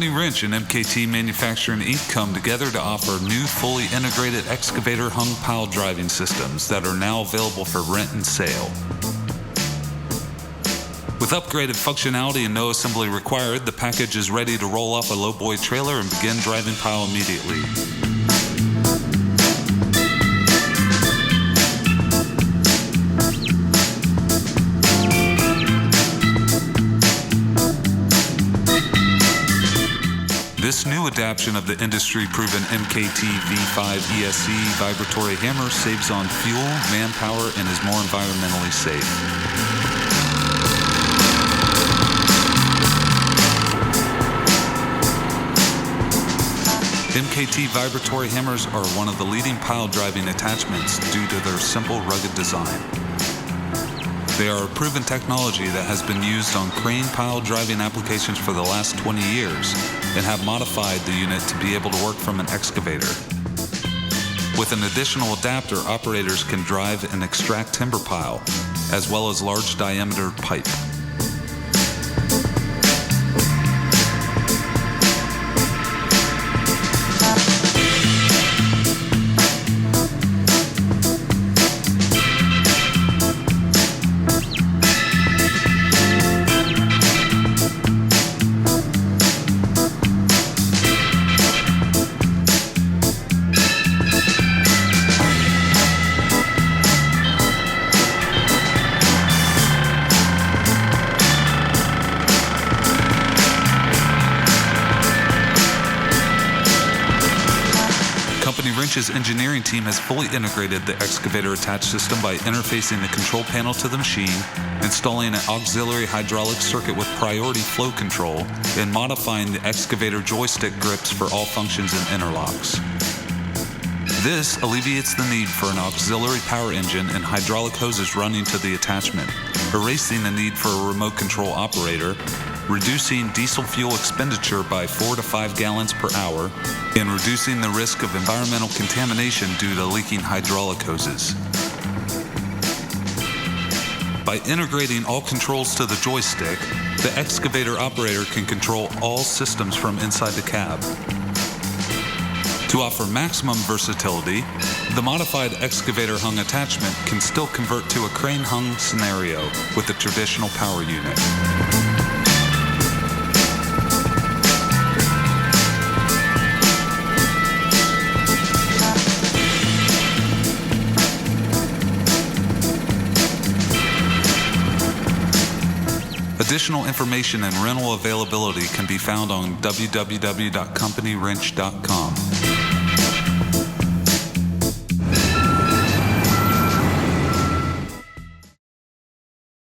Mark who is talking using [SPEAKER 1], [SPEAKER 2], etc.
[SPEAKER 1] Company Wrench and MKT Manufacturing Inc. come together to offer new fully integrated excavator hung pile driving systems that are now available for rent and sale. With upgraded functionality and no assembly required, the package is ready to roll off a lowboy trailer and begin driving pile immediately. This new adaptation of the industry-proven MKT V-5ESC Vibratory hammer saves on fuel, manpower, and is more environmentally safe. MKT Vibratory hammers are one of the leading pile driving attachments due to their simple, rugged design. They are a proven technology that has been used on crane pile driving applications for the last 20 years and have modified the unit to be able to work from an excavator. With an additional adapter, operators can drive and extract timber pile, as well as large diameter pipe. Company Wrench's engineering team has fully integrated the excavator attach system by interfacing the control panel to the machine, installing an auxiliary hydraulic circuit with priority flow control, and modifying the excavator joystick grips for all functions and interlocks. This alleviates the need for an auxiliary power engine and hydraulic hoses running to the attachment, erasing the need for a remote control operator, reducing diesel fuel expenditure by 4 to 5 gallons per hour, and reducing the risk of environmental contamination due to leaking hydraulic hoses. By integrating all controls to the joystick, the excavator operator can control all systems from inside the cab. To offer maximum versatility, the modified excavator hung attachment can still convert to a crane hung scenario with a traditional power unit. Additional information and rental availability can be found on www.companywrench.com.